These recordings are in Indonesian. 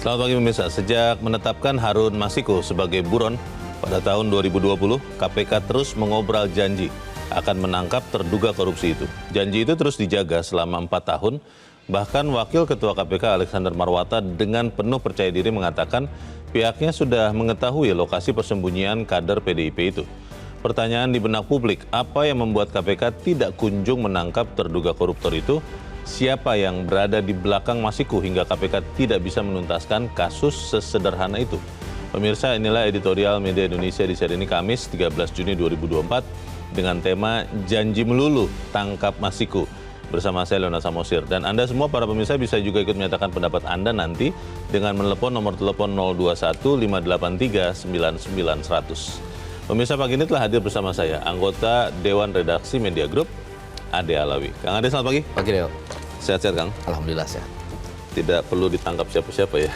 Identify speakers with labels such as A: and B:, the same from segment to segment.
A: Selamat pagi pemirsa. Sejak menetapkan Harun Masiku sebagai buron pada tahun 2020, KPK terus mengobral janji akan menangkap terduga korupsi itu. Janji itu terus dijaga selama 4 tahun. Bahkan Wakil Ketua KPK Alexander Marwata dengan penuh percaya diri mengatakan pihaknya sudah mengetahui lokasi persembunyian kader PDIP itu. Pertanyaan di benak publik, apa yang membuat KPK tidak kunjung menangkap terduga koruptor itu? Siapa yang berada di belakang Masiku hingga KPK tidak bisa menuntaskan kasus sesederhana itu? Pemirsa, inilah editorial Media Indonesia di seri ini Kamis 13 Juni 2024 dengan tema Janji Melulu Tangkap Masiku bersama saya Leona Samosir. Dan Anda semua para pemirsa bisa juga ikut menyatakan pendapat Anda nanti dengan menelepon nomor telepon 021 583 99 100. Pemirsa, pagi ini telah hadir bersama saya anggota Dewan Redaksi Media Group Ade Alawi. Kang Ade, selamat pagi.
B: Pagi, Deo.
A: Sehat-sehat, Kang?
B: Alhamdulillah sehat.
A: Tidak perlu ditangkap siapa-siapa ya,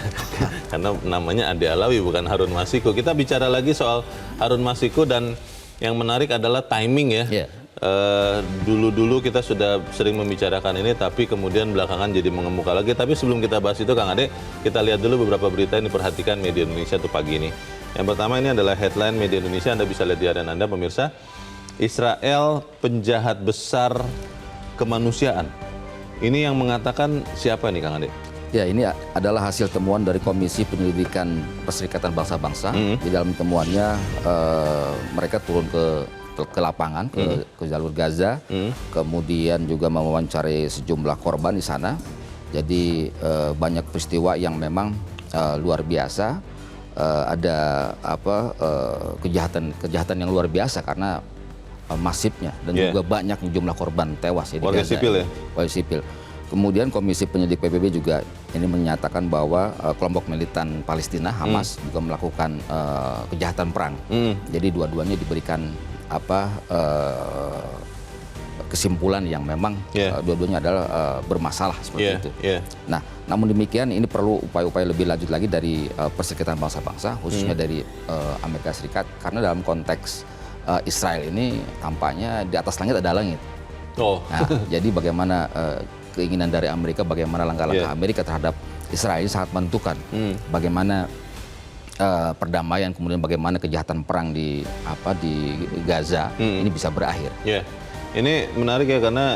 A: karena namanya Ade Alawi bukan Harun Masiku. Kita bicara lagi soal Harun Masiku dan yang menarik adalah timing ya.
B: Yeah.
A: Dulu-dulu kita sudah sering membicarakan ini, tapi kemudian belakangan jadi mengemuka lagi. Tapi sebelum kita bahas itu, Kang Ade, kita lihat dulu beberapa berita yang diperhatikan Media Indonesia tuh pagi ini. Yang pertama ini adalah headline Media Indonesia, Anda bisa lihat di harian Anda, pemirsa. Israel penjahat besar kemanusiaan. Ini yang mengatakan siapa nih, Kang Ade?
B: Ya, ini adalah hasil temuan dari Komisi Penyelidikan Perserikatan Bangsa-Bangsa. Di dalam temuannya mereka turun ke lapangan, ke jalur Gaza, kemudian juga mewawancari sejumlah korban di sana. Jadi banyak peristiwa yang memang luar biasa. Ada kejahatan yang luar biasa karena masifnya dan juga banyak jumlah korban tewas ya di Gaza.
A: Sipil ya?
B: Warga sipil. Kemudian Komisi Penyelidik PBB juga ini menyatakan bahwa kelompok militan Palestina Hamas juga melakukan kejahatan perang. Jadi dua-duanya diberikan kesimpulan yang memang dua-duanya adalah bermasalah seperti itu. Nah, namun demikian ini perlu upaya-upaya lebih lanjut lagi dari Perserikatan Bangsa-Bangsa, khususnya dari Amerika Serikat, karena dalam konteks Israel ini tampaknya di atas langit ada langit. Nah, jadi bagaimana keinginan dari Amerika, bagaimana langkah-langkah Amerika terhadap Israel ini sangat menentukan. Bagaimana perdamaian, kemudian bagaimana kejahatan perang di Gaza ini bisa berakhir.
A: Ini menarik ya, karena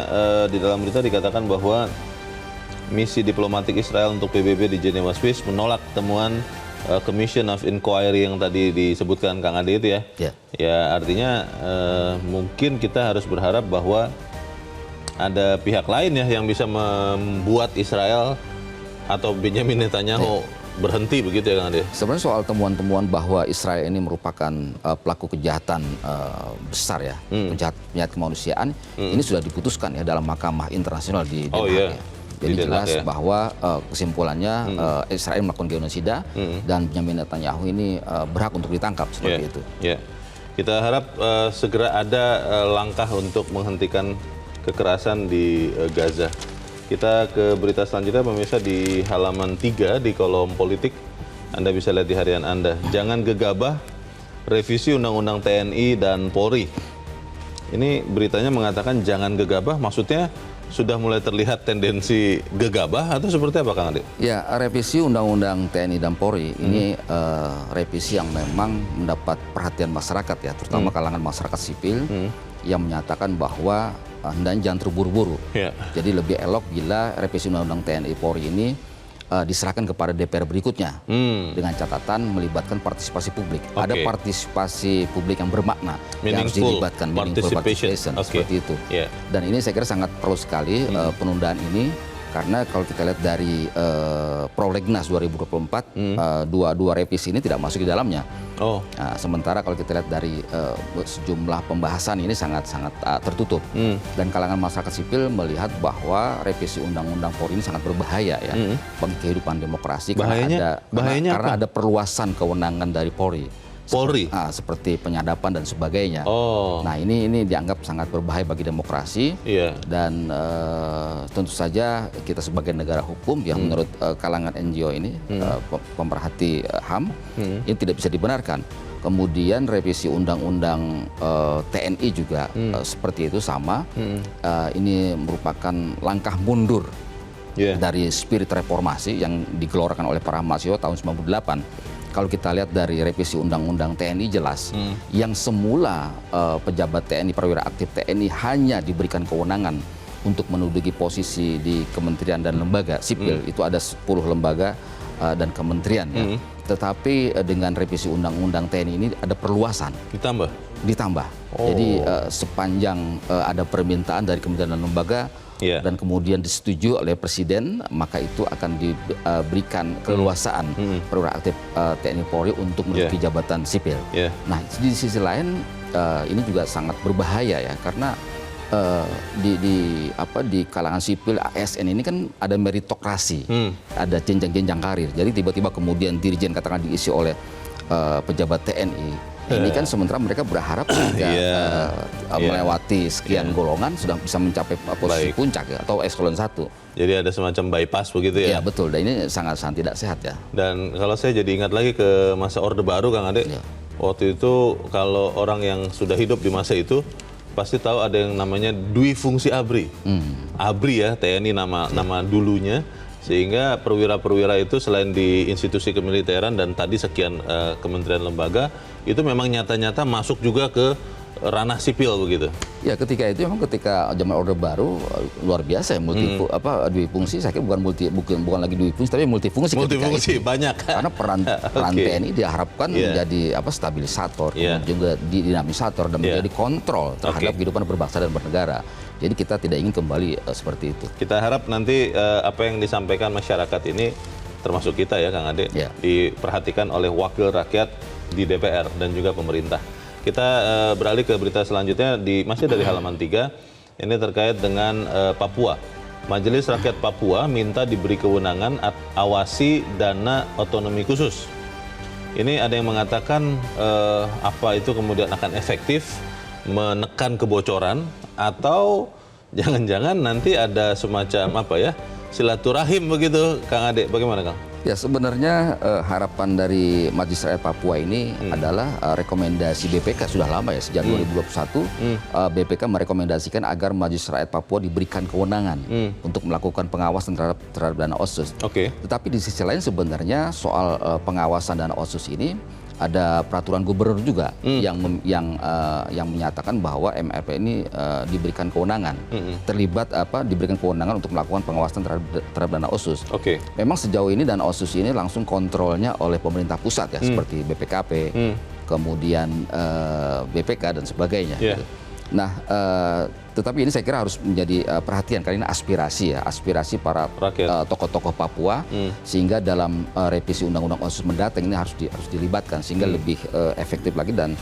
A: di dalam berita dikatakan bahwa misi diplomatik Israel untuk PBB di Jenewa, Swiss menolak temuan Commission of Inquiry yang tadi disebutkan Kang Ade itu ya. Ya, artinya mungkin kita harus berharap bahwa ada pihak lain ya yang bisa membuat Israel atau Benjamin Netanyahu berhenti begitu ya, Kang Ade?
B: Sebenarnya soal temuan-temuan bahwa Israel ini merupakan pelaku kejahatan besar ya, penjahat kemanusiaan, ini sudah diputuskan ya dalam Mahkamah Internasional di Den Haag. Jadi jelas bahwa kesimpulannya Israel melakukan genosida dan Benjamin Netanyahu ini berhak untuk ditangkap seperti itu.
A: Kita harap segera ada langkah untuk menghentikan kekerasan di Gaza. Kita ke berita selanjutnya, pemirsa, di halaman 3 di kolom politik. Anda bisa lihat di harian Anda. Jangan gegabah revisi Undang-Undang TNI dan Polri. Ini beritanya mengatakan jangan gegabah, maksudnya sudah mulai terlihat tendensi gegabah atau seperti apa, Kang Ade?
B: Ya, revisi Undang-Undang TNI dan Polri ini revisi yang memang mendapat perhatian masyarakat ya, terutama kalangan masyarakat sipil yang menyatakan bahwa hendaknya jangan terburu-buru. Jadi lebih elok bila revisi Undang-Undang TNI Polri ini diserahkan kepada DPR berikutnya dengan catatan melibatkan partisipasi publik. Ada partisipasi publik yang bermakna yang harus dilibatkan, meaningful participation seperti itu. Dan ini saya kira sangat perlu sekali penundaan ini, karena kalau kita lihat dari Prolegnas 2024 dua revisi ini tidak masuk di dalamnya. Nah, sementara kalau kita lihat dari sejumlah pembahasan ini sangat-sangat tertutup, dan kalangan masyarakat sipil melihat bahwa revisi Undang-Undang Polri ini sangat berbahaya ya bagi kehidupan demokrasi. Karena ada perluasan kewenangan dari Polri. Seperti penyadapan dan sebagainya. Nah, ini dianggap sangat berbahaya bagi demokrasi. Dan tentu saja kita sebagai negara hukum yang menurut kalangan NGO ini, pemerhati HAM, ini tidak bisa dibenarkan. Kemudian revisi undang-undang TNI juga seperti itu sama. Ini merupakan langkah mundur dari spirit reformasi yang digelorkan oleh para mahasiswa tahun 98. Kalau kita lihat dari revisi Undang-Undang TNI jelas, yang semula pejabat TNI, perwira aktif TNI hanya diberikan kewenangan untuk menduduki posisi di kementerian dan lembaga sipil, itu ada 10 lembaga dan kementerian ya. Tetapi dengan revisi Undang-Undang TNI ini ada perluasan. Ditambah. Jadi sepanjang ada permintaan dari kementerian dan lembaga dan kemudian disetujui oleh Presiden, maka itu akan diberikan keleluasaan perwira aktif TNI Polri untuk menduduki jabatan sipil. Nah, di sisi lain ini juga sangat berbahaya ya, karena di kalangan sipil ASN ini kan ada meritokrasi, ada jenjang-jenjang karir. Jadi tiba-tiba kemudian dirjen katakan diisi oleh pejabat TNI. Ini kan sementara mereka berharap melewati sekian golongan sudah bisa mencapai posisi puncak ya, atau eselon 1.
A: Jadi ada semacam bypass begitu ya?
B: Iya betul, dan ini sangat-sangat tidak sehat ya.
A: Dan kalau saya jadi ingat lagi ke masa Orde Baru, Kang Ade, waktu itu kalau orang yang sudah hidup di masa itu pasti tahu ada yang namanya Dwi Fungsi ABRI. ABRI ya, TNI nama dulunya. Sehingga perwira-perwira itu selain di institusi kemiliteran dan tadi sekian kementerian lembaga, itu memang nyata-nyata masuk juga ke ranah sipil begitu.
B: Ya ketika itu memang ketika zaman Orde Baru luar biasa ya, dwifungsi. Saya kira bukan lagi dwifungsi tapi multifungsi.
A: Multifungsi banyak.
B: Karena peran TNI diharapkan menjadi stabilisator, juga dinamisator dan menjadi kontrol terhadap kehidupan berbangsa dan bernegara. Jadi kita tidak ingin kembali seperti itu.
A: Kita harap nanti apa yang disampaikan masyarakat ini, termasuk kita ya Kang Ade, diperhatikan oleh wakil rakyat di DPR dan juga pemerintah. Kita beralih ke berita selanjutnya, masih dari halaman 3, ini terkait dengan Papua. Majelis Rakyat Papua minta diberi kewenangan awasi dana otonomi khusus. Ini ada yang mengatakan apa itu kemudian akan efektif menekan kebocoran, atau jangan-jangan nanti ada semacam silaturahim begitu, Kang Ade. Bagaimana, Kang?
B: Ya sebenarnya harapan dari Majelis Rakyat Papua ini adalah rekomendasi BPK sudah lama ya, sejak 2021 BPK merekomendasikan agar Majelis Rakyat Papua diberikan kewenangan untuk melakukan pengawasan terhadap dana OSUS. Tetapi di sisi lain sebenarnya soal pengawasan dana OSUS ini ada peraturan gubernur juga yang menyatakan bahwa MRP ini diberikan kewenangan, diberikan kewenangan untuk melakukan pengawasan terhadap dana OSUS. Memang sejauh ini dana OSUS ini langsung kontrolnya oleh pemerintah pusat ya, seperti BPKP, kemudian BPK dan sebagainya. Gitu. Nah, tetapi ini saya kira harus menjadi perhatian karena ini aspirasi para tokoh-tokoh Papua, sehingga dalam revisi Undang-Undang OSUS mendatang ini harus dilibatkan sehingga lebih efektif lagi dan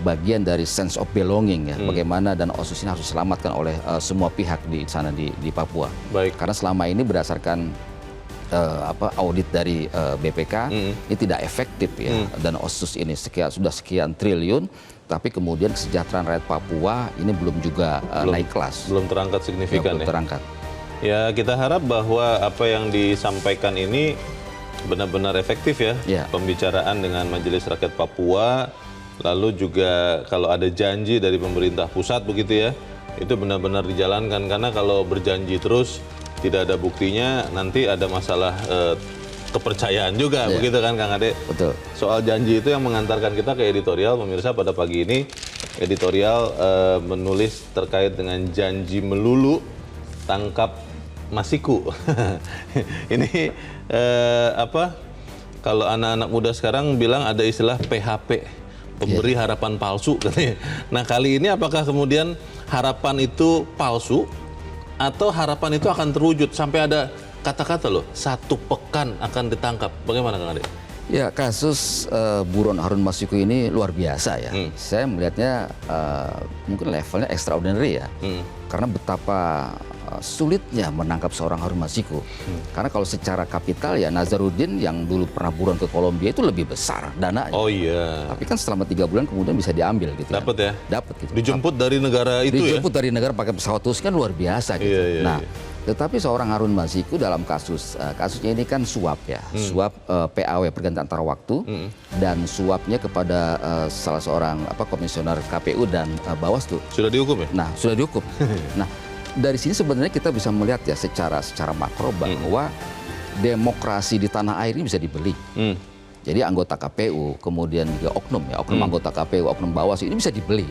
B: bagian dari sense of belonging ya, bagaimana dan OSUS ini harus diselamatkan oleh semua pihak di sana di Papua. Karena selama ini berdasarkan audit dari BPK ini tidak efektif ya, dan OSUS ini sudah sekian triliun, tapi kemudian kesejahteraan rakyat Papua ini belum juga naik kelas.
A: Belum terangkat signifikan
B: belum terangkat.
A: Ya kita harap bahwa apa yang disampaikan ini benar-benar efektif ya. Pembicaraan dengan Majelis Rakyat Papua, lalu juga kalau ada janji dari pemerintah pusat begitu ya, itu benar-benar dijalankan. Karena kalau berjanji terus tidak ada buktinya, nanti ada masalah kepercayaan juga, begitu kan Kang Ade?
B: Betul.
A: Soal janji itu yang mengantarkan kita ke editorial, pemirsa. Pada pagi ini editorial menulis terkait dengan janji melulu tangkap Masiku. Ini kalau anak-anak muda sekarang bilang ada istilah PHP, pemberi harapan palsu katanya. Nah kali ini apakah kemudian harapan itu palsu atau harapan itu akan terwujud sampai ada kata-kata loh, 1 pekan akan ditangkap. Bagaimana Kang Ade?
B: Ya kasus buron Harun Masiku ini luar biasa ya. Saya melihatnya mungkin levelnya extraordinary ya. Karena betapa sulitnya menangkap seorang Harun Masiku. Karena kalau secara kapital ya Nazarudin yang dulu pernah buron ke Kolombia itu lebih besar dananya.
A: Oh iya.
B: Tapi kan selama 3 bulan kemudian bisa diambil gitu.
A: Dapat ya?
B: Dapat gitu.
A: Dijemput dari negara itu ya?
B: Dijemput dari negara pakai pesawat khusus kan luar biasa gitu. Tetapi seorang Harun Masiku dalam kasusnya ini kan suap ya, suap PAW pergantian antar waktu, dan suapnya kepada salah seorang komisioner KPU dan Bawaslu.
A: Sudah dihukum ya?
B: Nah sudah dihukum. Nah dari sini sebenarnya kita bisa melihat ya secara makro bahwa demokrasi di tanah air ini bisa dibeli. Jadi anggota KPU, kemudian juga oknum anggota KPU, oknum Bawaslu ini bisa dibeli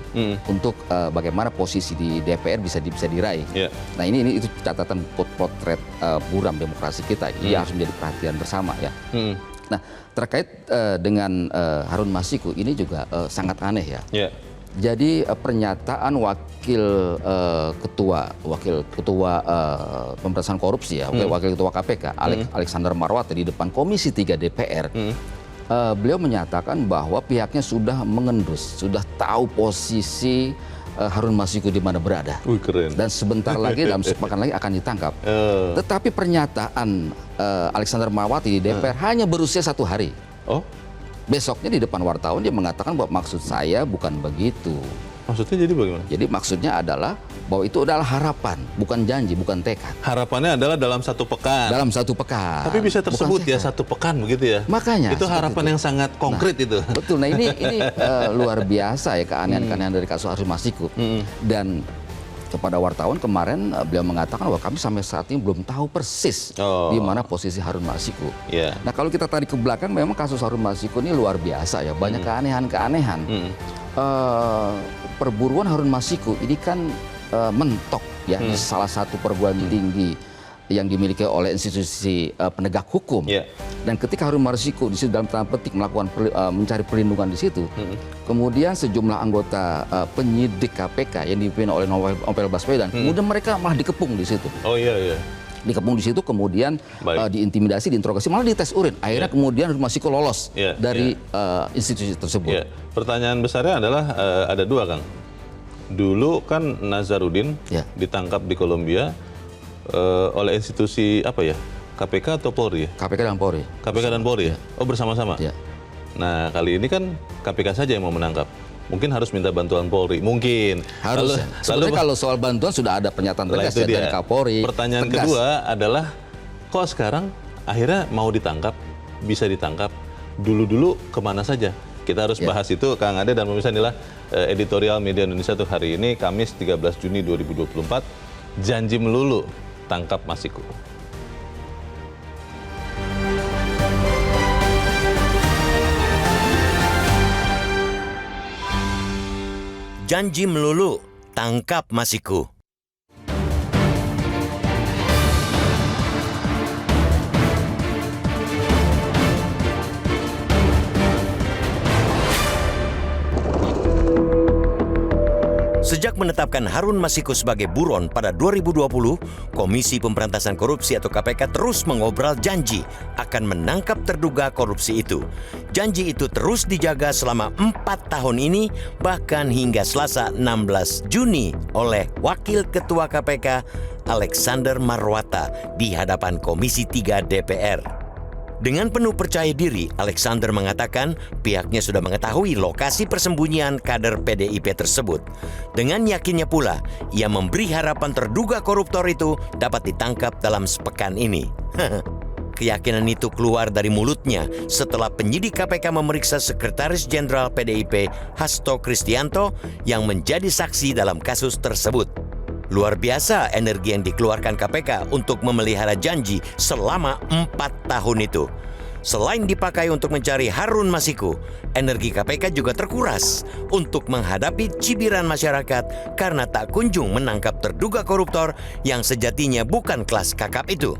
B: untuk bagaimana posisi di DPR bisa diraih. Nah ini itu catatan potret buram demokrasi kita. Ini harus menjadi perhatian bersama ya. Nah terkait dengan Harun Masiku ini juga sangat aneh ya. Jadi pernyataan wakil ketua pemberantasan korupsi ya, wakil ketua KPK Alexander Marwata di depan Komisi 3 DPR, beliau menyatakan bahwa pihaknya sudah mengendus, sudah tahu posisi Harun Masiku di mana berada.
A: Keren.
B: Dan sebentar lagi dalam sepekan lagi akan ditangkap. Tetapi pernyataan Alexander Marwata di DPR hanya berusia 1 hari. Besoknya di depan wartawan dia mengatakan bahwa maksud saya bukan begitu.
A: Maksudnya jadi bagaimana?
B: Jadi maksudnya adalah bahwa itu adalah harapan, bukan janji, bukan tekad.
A: Harapannya adalah dalam 1 pekan.
B: Dalam 1 pekan.
A: Tapi bisa tersebut ya 1 pekan begitu ya?
B: Makanya.
A: Itu harapan yang sangat konkret itu.
B: Betul. Nah ini luar biasa ya keanehan-keanehan dari kasus Harun Masiku. Dan kepada wartawan kemarin beliau mengatakan bahwa kami sampai saat ini belum tahu persis di mana posisi Harun Masiku. Nah kalau kita tarik ke belakang memang kasus Harun Masiku ini luar biasa ya, banyak keanehan-keanehan. Perburuan Harun Masiku ini kan mentok ya di salah satu perguruan tinggi yang dimiliki oleh institusi penegak hukum. Dan ketika Harun Masiku di situ dalam tanda petik melakukan mencari perlindungan di situ, kemudian sejumlah anggota penyidik KPK yang dipimpin oleh Novel Baswedan, kemudian mereka malah dikepung di situ. Dikepung di situ, kemudian diintimidasi, diinterogasi, malah dites urin. Akhirnya kemudian Harun Masiku lolos dari institusi tersebut.
A: Pertanyaan besarnya adalah ada 2, Kang. Dulu kan Nazarudin ditangkap di Kolombia oleh institusi apa ya? KPK atau Polri?
B: KPK dan Polri.
A: KPK dan Polri ya? Oh bersama-sama? Nah kali ini kan KPK saja yang mau menangkap. Mungkin harus minta bantuan Polri, mungkin.
B: Harus. Sebenarnya kalau soal bantuan sudah ada pernyataan tegas ya dari Kapolri.
A: Pertanyaan kedua adalah, kok sekarang akhirnya mau ditangkap, bisa ditangkap, dulu-dulu kemana saja? Kita harus bahas itu, Kang Ade, dan pemirsa, inilah editorial Media Indonesia untuk hari ini, Kamis 13 Juni 2024, janji melulu, tangkap Masiku.
C: Janji melulu, tangkap Masiku. Sejak menetapkan Harun Masiku sebagai buron pada 2020, Komisi Pemberantasan Korupsi atau KPK terus mengobrol janji akan menangkap terduga korupsi itu. Janji itu terus dijaga selama 4 tahun ini, bahkan hingga Selasa 16 Juni oleh Wakil Ketua KPK Alexander Marwata di hadapan Komisi 3 DPR. Dengan penuh percaya diri, Alexander mengatakan pihaknya sudah mengetahui lokasi persembunyian kader PDIP tersebut. Dengan yakinnya pula, ia memberi harapan terduga koruptor itu dapat ditangkap dalam sepekan ini. Keyakinan itu keluar dari mulutnya setelah penyidik KPK memeriksa Sekretaris Jenderal PDIP Hasto Kristianto yang menjadi saksi dalam kasus tersebut. Luar biasa energi yang dikeluarkan KPK untuk memelihara janji selama 4 tahun itu. Selain dipakai untuk mencari Harun Masiku, energi KPK juga terkuras untuk menghadapi cibiran masyarakat karena tak kunjung menangkap terduga koruptor yang sejatinya bukan kelas kakap itu.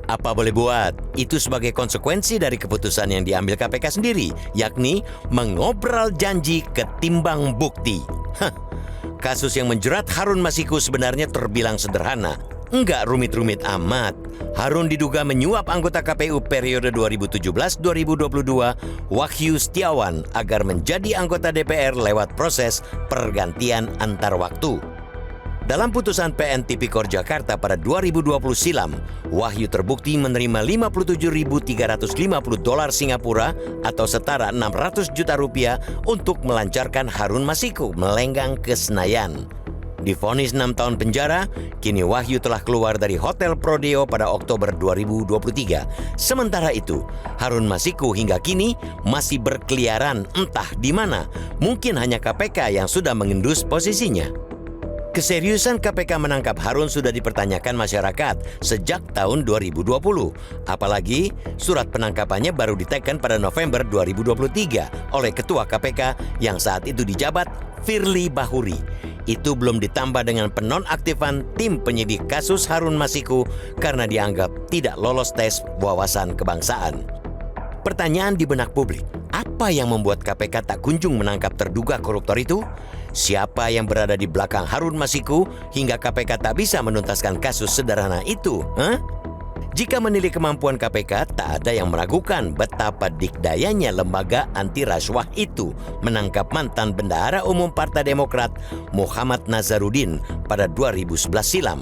C: Apa boleh buat, itu sebagai konsekuensi dari keputusan yang diambil KPK sendiri, yakni mengobrol janji ketimbang bukti. Kasus yang menjerat Harun Masiku sebenarnya terbilang sederhana. Enggak rumit-rumit amat. Harun diduga menyuap anggota KPU periode 2017-2022, Wahyu Setiawan, agar menjadi anggota DPR lewat proses pergantian antar waktu. Dalam putusan PN Tipikor Jakarta pada 2020 silam, Wahyu terbukti menerima $57.350 Singapura atau setara 600 juta rupiah untuk melancarkan Harun Masiku melenggang ke Senayan. Divonis 6 tahun penjara, kini Wahyu telah keluar dari Hotel Prodeo pada Oktober 2023. Sementara itu, Harun Masiku hingga kini masih berkeliaran entah di mana. Mungkin hanya KPK yang sudah mengendus posisinya. Keseriusan KPK menangkap Harun sudah dipertanyakan masyarakat sejak tahun 2020. Apalagi surat penangkapannya baru diteken pada November 2023 oleh Ketua KPK yang saat itu dijabat Firly Bahuri. Itu belum ditambah dengan penonaktifan tim penyidik kasus Harun Masiku karena dianggap tidak lolos tes wawasan kebangsaan. Pertanyaan di benak publik, apa yang membuat KPK tak kunjung menangkap terduga koruptor itu? Siapa yang berada di belakang Harun Masiku hingga KPK tak bisa menuntaskan kasus sederhana itu? Jika menilai kemampuan KPK, tak ada yang meragukan betapa dikdayanya lembaga anti rasuah itu menangkap mantan Bendahara Umum Partai Demokrat Muhammad Nazarudin pada 2011 silam.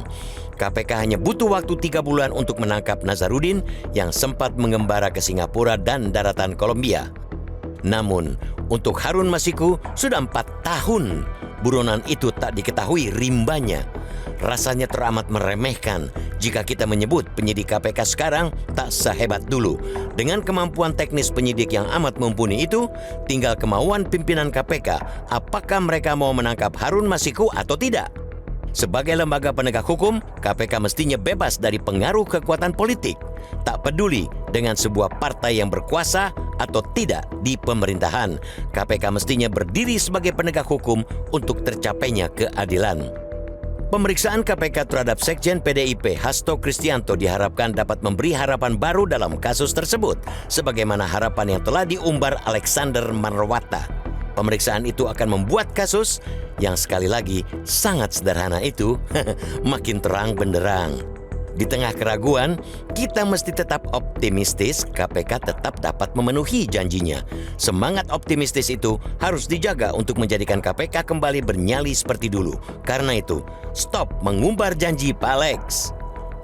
C: KPK hanya butuh waktu 3 bulan untuk menangkap Nazarudin yang sempat mengembara ke Singapura dan daratan Kolombia. Namun, untuk Harun Masiku sudah 4 tahun buronan itu tak diketahui rimbanya. Rasanya teramat meremehkan jika kita menyebut penyidik KPK sekarang tak sehebat dulu. Dengan kemampuan teknis penyidik yang amat mumpuni itu, tinggal kemauan pimpinan KPK apakah mereka mau menangkap Harun Masiku atau tidak. Sebagai lembaga penegak hukum, KPK mestinya bebas dari pengaruh kekuatan politik. Tak peduli dengan sebuah partai yang berkuasa atau tidak di pemerintahan, KPK mestinya berdiri sebagai penegak hukum untuk tercapainya keadilan. Pemeriksaan KPK terhadap Sekjen PDIP Hasto Kristianto diharapkan dapat memberi harapan baru dalam kasus tersebut, sebagaimana harapan yang telah diumbar Alexander Marwata. Pemeriksaan itu akan membuat kasus yang sekali lagi sangat sederhana itu makin terang benderang. Di tengah keraguan, kita mesti tetap optimistis KPK tetap dapat memenuhi janjinya. Semangat optimistis itu harus dijaga untuk menjadikan KPK kembali bernyali seperti dulu. Karena itu, stop mengumbar janji Pak Alex.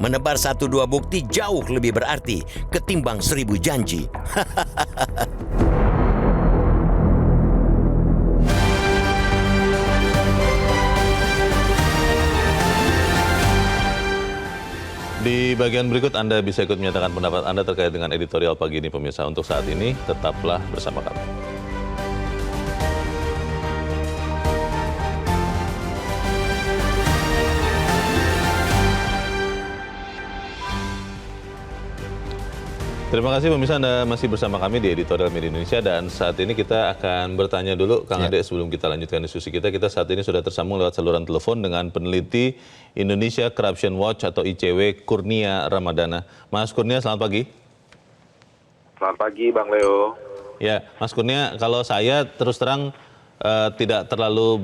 C: Menebar 1-2 bukti jauh lebih berarti ketimbang 1000 janji.
A: Di bagian berikut Anda bisa ikut menyatakan pendapat Anda terkait dengan editorial pagi ini pemirsa. Untuk saat ini, tetaplah bersama kami. Terima kasih pemirsa, Anda masih bersama kami di Editorial Media Indonesia, dan saat ini kita akan bertanya dulu Kang Ade sebelum kita lanjutkan diskusi kita. Kita saat ini sudah tersambung lewat saluran telepon dengan peneliti Indonesia Corruption Watch atau ICW Kurnia Ramadana. Mas Kurnia, selamat pagi.
D: Selamat pagi Bang Leo.
A: Ya, Mas Kurnia, kalau saya terus terang tidak terlalu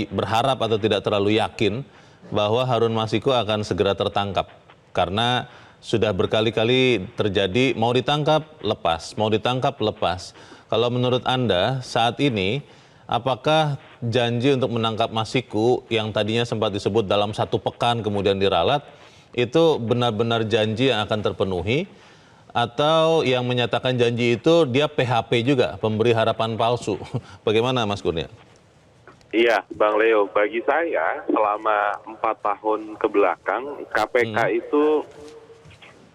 A: berharap atau tidak terlalu yakin bahwa Harun Masiku akan segera tertangkap. Karena sudah berkali-kali terjadi mau ditangkap, lepas, mau ditangkap, lepas. Kalau menurut Anda saat ini, apakah janji untuk menangkap Masiku yang tadinya sempat disebut dalam 1 pekan kemudian diralat, itu benar-benar janji yang akan terpenuhi? Atau yang menyatakan janji itu dia PHP juga, pemberi harapan palsu? Bagaimana Mas Kurnia?
D: Iya Bang Leo, bagi saya selama 4 tahun kebelakang KPK itu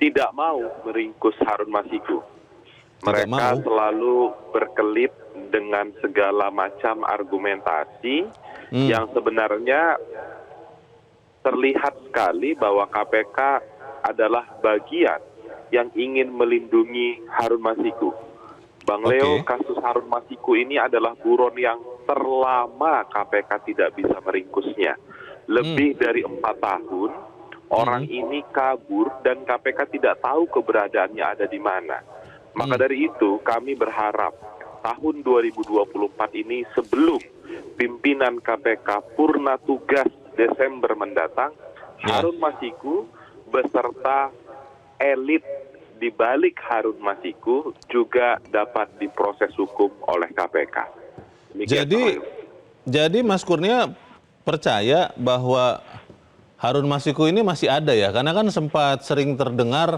D: tidak mau meringkus Harun Masiku. Mereka selalu berkelit dengan segala macam argumentasi yang sebenarnya terlihat sekali bahwa KPK adalah bagian yang ingin melindungi Harun Masiku. Bang Leo, kasus Harun Masiku ini adalah buron yang terlama KPK tidak bisa meringkusnya. Lebih dari 4 tahun. Orang ini kabur dan KPK tidak tahu keberadaannya ada di mana. Maka dari itu kami berharap tahun 2024 ini sebelum pimpinan KPK purna tugas Desember mendatang, Harun Masiku beserta elit di balik Harun Masiku juga dapat diproses hukum oleh KPK.
A: Jadi Mas Kurnia percaya bahwa Harun Masiku ini masih ada ya, karena kan sempat sering terdengar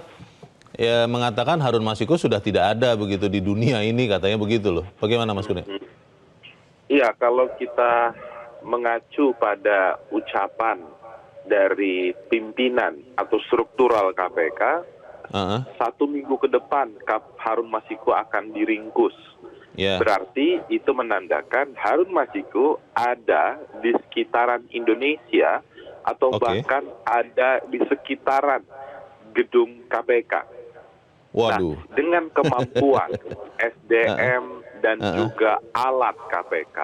A: ya mengatakan Harun Masiku sudah tidak ada begitu di dunia ini, katanya begitu loh. Bagaimana Mas Kurnia?
D: Iya, kalau kita mengacu pada ucapan dari pimpinan atau struktural KPK, 1 minggu ke depan Harun Masiku akan diringkus.
A: Ya.
D: Berarti itu menandakan Harun Masiku ada di sekitaran Indonesia atau
A: Oke.
D: bahkan ada di sekitaran gedung KPK.
A: Waduh.
D: Nah, dengan kemampuan SDM dan juga alat KPK,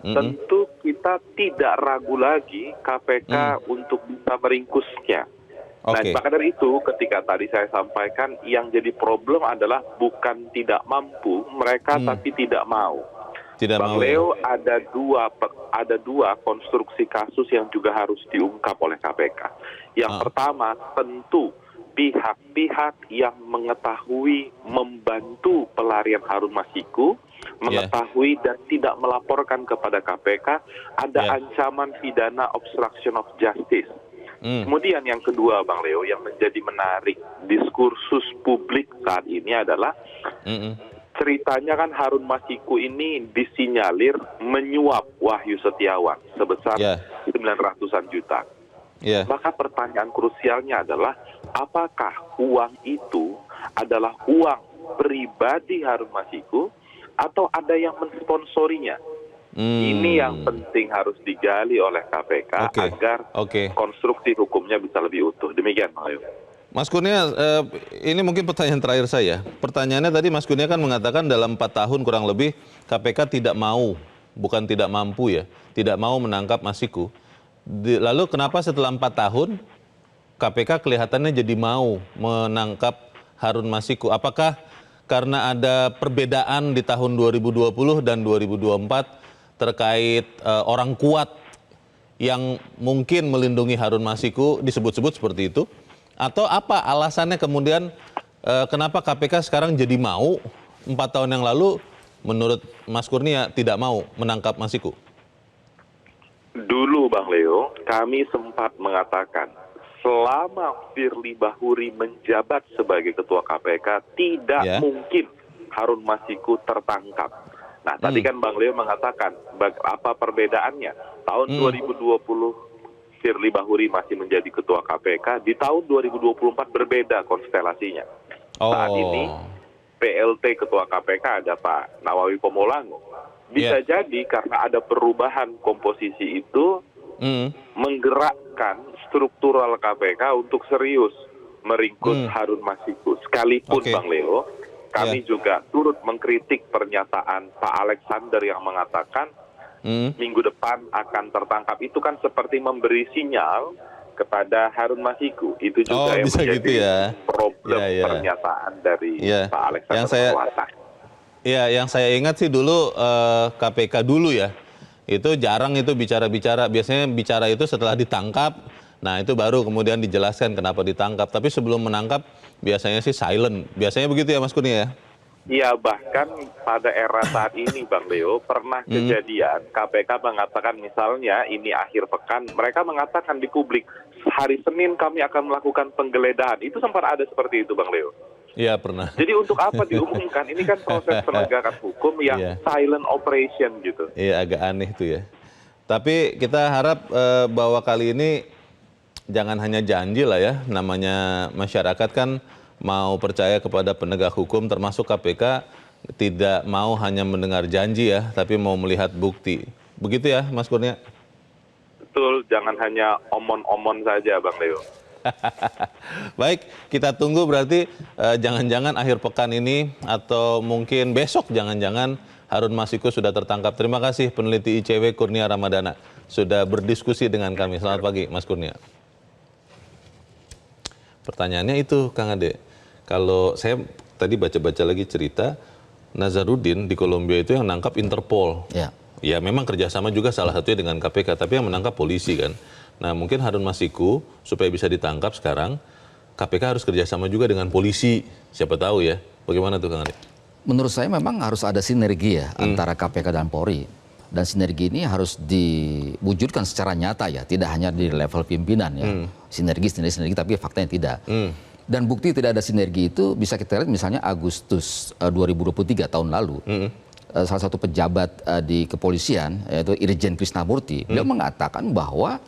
D: tentu kita tidak ragu lagi KPK untuk bisa meringkusnya. Nah,
A: Oke.
D: maka dari itu ketika tadi saya sampaikan yang jadi problem adalah bukan tidak mampu mereka tapi tidak mau.
A: Tidak
D: Bang
A: mau. Ya?
D: Leo, ada dua konstruksi kasus yang juga harus diungkap oleh KPK. Yang pertama, tentu pihak-pihak yang mengetahui membantu pelarian Harun Masiku, mengetahui dan tidak melaporkan kepada KPK, ada ancaman pidana obstruction of justice. Kemudian yang kedua, Bang Leo, yang menjadi menarik diskursus publik saat ini adalah ceritanya kan Harun Masiku ini disinyalir menyuap Wahyu Setiawan sebesar 900-an juta. Maka pertanyaan krusialnya adalah apakah uang itu adalah uang pribadi Harun Masiku atau ada yang mensponsorinya? Ini yang penting harus digali oleh KPK agar konstruksi hukumnya bisa lebih utuh. Demikian, Bang Leo.
A: Mas Kurnia, ini mungkin pertanyaan terakhir saya. Pertanyaannya tadi Mas Kurnia kan mengatakan dalam 4 tahun kurang lebih KPK tidak mau, bukan tidak mampu ya, tidak mau menangkap Masiku. Lalu kenapa setelah 4 tahun KPK kelihatannya jadi mau menangkap Harun Masiku? Apakah karena ada perbedaan di tahun 2020 dan 2024 terkait orang kuat yang mungkin melindungi Harun Masiku, disebut-sebut seperti itu? Atau apa alasannya kemudian kenapa KPK sekarang jadi mau 4 tahun yang lalu menurut Mas Kurnia tidak mau menangkap Masiku?
D: Dulu, Bang Leo, kami sempat mengatakan selama Firly Bahuri menjabat sebagai ketua KPK tidak mungkin Harun Masiku tertangkap. Nah, tadi kan Bang Leo mengatakan apa perbedaannya. Tahun 2020 Firly Bahuri masih menjadi ketua KPK, di tahun 2024 berbeda konstelasinya. Saat ini PLT ketua KPK ada Pak Nawawi Pomolango. Bisa jadi karena ada perubahan komposisi itu menggerakkan struktural KPK untuk serius meringkus Harun Masiku. Sekalipun Bang Leo, kami juga turut mengkritik pernyataan Pak Alexander yang mengatakan minggu depan akan tertangkap. Itu kan seperti memberi sinyal kepada Harun Masiku. Itu juga yang
A: bisa
D: menjadi
A: gitu ya.
D: problem pernyataan dari Pak Alexander.
A: Yang saya ingat sih dulu KPK dulu ya, itu jarang itu bicara-bicara. Biasanya bicara itu setelah ditangkap. Nah itu baru kemudian dijelaskan kenapa ditangkap. Tapi sebelum menangkap biasanya sih silent. Biasanya begitu ya Mas Kurnia ya?
D: Iya, bahkan pada era saat ini Bang Leo pernah kejadian KPK mengatakan misalnya ini akhir pekan, mereka mengatakan di publik hari Senin kami akan melakukan penggeledahan. Itu sempat ada seperti itu Bang Leo.
A: Iya pernah.
D: Jadi untuk apa diumumkan? Ini kan proses penegakan hukum yang silent operation gitu.
A: Iya agak aneh tuh ya. Tapi kita harap bahwa kali ini jangan hanya janji lah ya, namanya masyarakat kan mau percaya kepada penegak hukum termasuk KPK, tidak mau hanya mendengar janji ya, tapi mau melihat bukti. Begitu ya Mas Kurnia?
D: Betul, jangan hanya omon-omon saja Bang Leo.
A: Baik, kita tunggu berarti jangan-jangan akhir pekan ini atau mungkin besok jangan-jangan Harun Masiku sudah tertangkap. Terima kasih peneliti ICW Kurnia Ramadana sudah berdiskusi dengan kami. Selamat pagi Mas Kurnia. Pertanyaannya itu Kang Ade, kalau saya tadi baca-baca lagi cerita Nazarudin di Kolombia itu yang nangkap Interpol. Ya memang kerjasama juga salah satunya dengan KPK, tapi yang menangkap polisi kan. Nah mungkin Harun Masiku supaya bisa ditangkap sekarang, KPK harus kerjasama juga dengan polisi. Siapa tahu ya, bagaimana tuh Kang Ade?
B: Menurut saya memang harus ada sinergi ya antara KPK dan Polri. Dan sinergi ini harus diwujudkan secara nyata ya, tidak hanya di level pimpinan ya. Sinergi, tapi faktanya tidak. Dan bukti tidak ada sinergi itu bisa kita lihat misalnya Agustus 2023 tahun lalu. Salah satu pejabat di kepolisian yaitu Irjen Krisnamurti, beliau mengatakan bahwa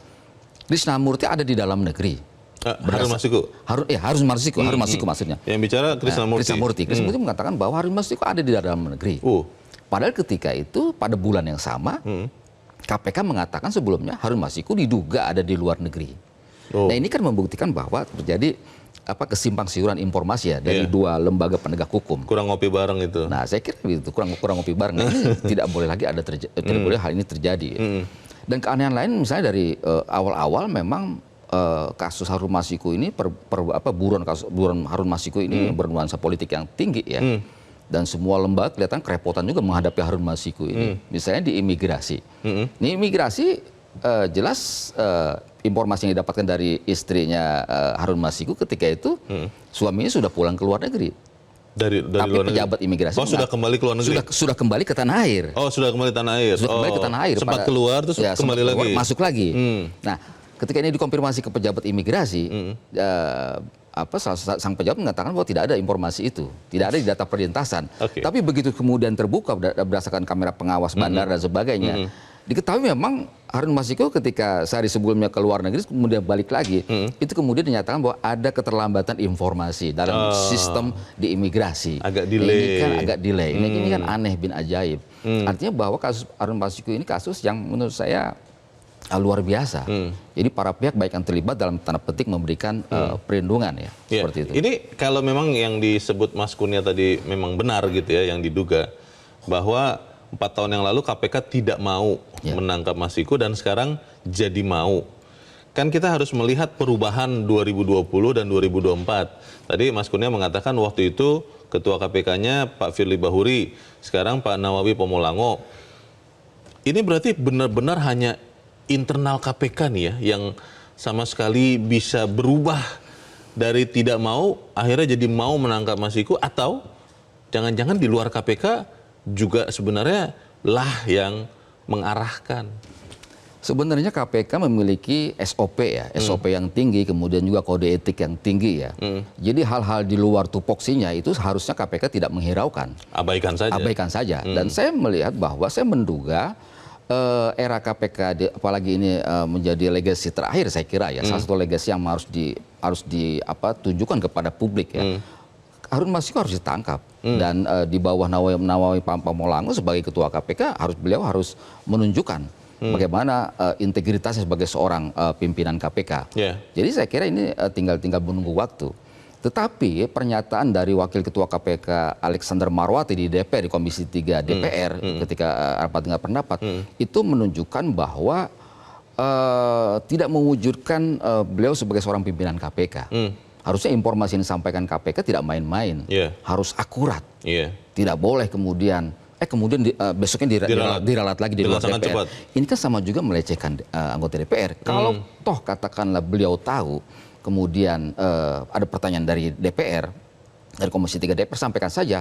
B: Krisnamurti ada di dalam negeri.
A: Harun Masiku?
B: Harun Masiku maksudnya.
A: Yang bicara Krisnamurti.
B: Krisnamurti mengatakan bahwa Harun Masiku ada di dalam negeri. Padahal ketika itu pada bulan yang sama KPK mengatakan sebelumnya Harun Masiku diduga ada di luar negeri.
A: Oh.
B: Nah ini kan membuktikan bahwa terjadi kesimpang siuran informasi ya dari dua lembaga penegak hukum.
A: Kurang ngopi bareng itu.
B: Nah saya kira itu kurang ngopi bareng. Ini tidak boleh lagi tidak boleh hal ini terjadi. Dan keanehan lain misalnya dari awal-awal memang kasus Harun Masiku ini buron Harun Masiku ini bernuansa politik yang tinggi ya. Dan semua lembaga kelihatan kerepotan juga menghadapi Harun Masiku ini. Misalnya di imigrasi. Ini imigrasi jelas informasi yang didapatkan dari istrinya Harun Masiku ketika itu suaminya sudah pulang ke luar negeri.
A: Dari
B: Tapi
A: luar negeri.
B: pejabat imigrasi
A: sudah kembali ke luar negeri.
B: Sudah kembali ke tanah air.
A: Oh, sudah kembali tanah air.
B: Sudah kembali ke tanah air.
A: Sempat keluar terus
B: ya,
A: kembali
B: sempat keluar,
A: lagi.
B: masuk lagi. Nah, ketika ini dikonfirmasi ke pejabat imigrasi, sang pejabat mengatakan bahwa tidak ada informasi itu, tidak ada di data perlintasan.
A: Oke.
B: Tapi begitu kemudian terbuka berdasarkan kamera pengawas bandar dan sebagainya, diketahui memang Harun Masiku ketika sehari sebelumnya ke luar negeri kemudian balik lagi, itu kemudian dinyatakan bahwa ada keterlambatan informasi dalam sistem di imigrasi.
A: Agak delay.
B: Ini kan agak delay. Ini kan aneh bin ajaib. Artinya bahwa kasus Harun Masiku ini kasus yang menurut saya luar biasa. Jadi para pihak baik yang terlibat dalam tanda petik memberikan perlindungan ya, seperti itu.
A: Ini kalau memang yang disebut Mas Kurnia tadi memang benar gitu ya, yang diduga bahwa 4 tahun yang lalu KPK tidak mau menangkap Masiku dan sekarang jadi mau. Kan kita harus melihat perubahan 2020 dan 2024. Tadi Mas Kurnia mengatakan waktu itu Ketua KPK-nya Pak Firly Bahuri, sekarang Pak Nawawi Pomolango. Ini berarti benar-benar hanya internal KPK nih ya, yang sama sekali bisa berubah dari tidak mau, akhirnya jadi mau menangkap Masiku, atau jangan-jangan di luar KPK juga sebenarnya lah yang mengarahkan.
B: Sebenarnya KPK memiliki SOP ya, SOP yang tinggi, kemudian juga kode etik yang tinggi ya. Jadi hal-hal di luar tupoksinya itu harusnya KPK tidak menghiraukan.
A: Abaikan saja.
B: Abaikan saja. Dan saya melihat bahwa saya menduga era KPK, apalagi ini menjadi legasi terakhir saya kira ya, salah satu legasi yang harus ditujukan kepada publik ya. Harun Masiku harus ditangkap dan di bawah Nawawi Pomolango sebagai ketua KPK beliau harus menunjukkan bagaimana integritasnya sebagai seorang pimpinan KPK. Jadi saya kira ini tinggal menunggu waktu. Tetapi pernyataan dari Wakil Ketua KPK Alexander Marwati di DPR, di Komisi 3 DPR ketika rapat dengar pendapat, itu menunjukkan bahwa tidak mewujudkan beliau sebagai seorang pimpinan KPK. Harusnya informasi yang disampaikan KPK tidak main-main, harus akurat. Tidak boleh kemudian besoknya diralat lagi di luar DPR.
A: Cepat.
B: Ini kan sama juga melecehkan anggota DPR. Kalau toh katakanlah beliau tahu, kemudian ada pertanyaan dari DPR, dari Komisi 3 DPR, sampaikan saja.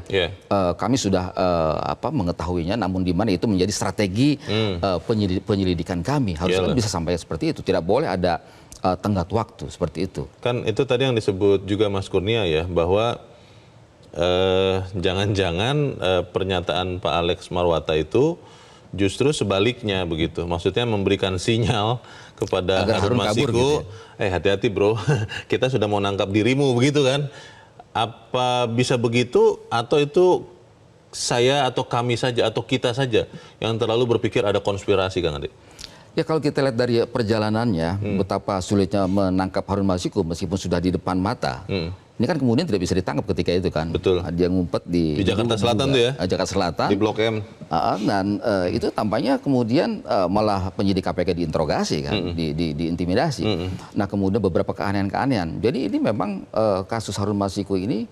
B: Kami sudah mengetahuinya, namun di mana itu menjadi strategi penyelidikan kami. Harusnya bisa sampai seperti itu. Tidak boleh ada tenggat waktu seperti itu.
A: Kan itu tadi yang disebut juga Mas Kurnia ya, bahwa jangan-jangan pernyataan Pak Alex Marwata itu justru sebaliknya begitu. Maksudnya memberikan sinyal kepada Harun Masiku, gitu ya? Hati-hati bro, kita sudah mau nangkap dirimu begitu kan. Apa bisa begitu, atau itu saya atau kami saja atau kita saja yang terlalu berpikir ada konspirasi, Kang Ade?
B: Ya kalau kita lihat dari perjalanannya, betapa sulitnya menangkap Harun Masiku meskipun sudah di depan mata. Ini kan kemudian tidak bisa ditangkap ketika itu kan.
A: Betul.
B: Dia ngumpet di
A: Jakarta Selatan tuh ya?
B: Jakarta Selatan.
A: Di Blok M.
B: Dan itu tampaknya kemudian malah penyidik KPK diinterogasi kan, diintimidasi. Nah kemudian beberapa keanehan-keanehan. Jadi ini memang kasus Harun Masiku ini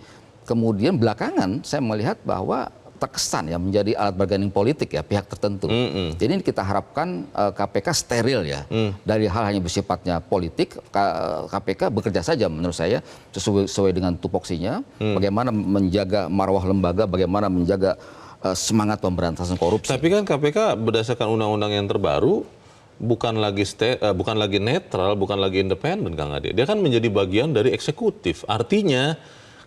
B: kemudian belakangan saya melihat bahwa terkesan ya menjadi alat bargaining politik ya pihak tertentu. Jadi kita harapkan KPK steril ya dari hal hanya bersifatnya politik. KPK bekerja saja menurut saya sesuai dengan tupoksinya. Bagaimana menjaga marwah lembaga, bagaimana menjaga semangat pemberantasan korupsi.
A: Tapi kan KPK berdasarkan undang-undang yang terbaru bukan lagi netral, bukan lagi independen, Kang Ade. Dia kan menjadi bagian dari eksekutif. Artinya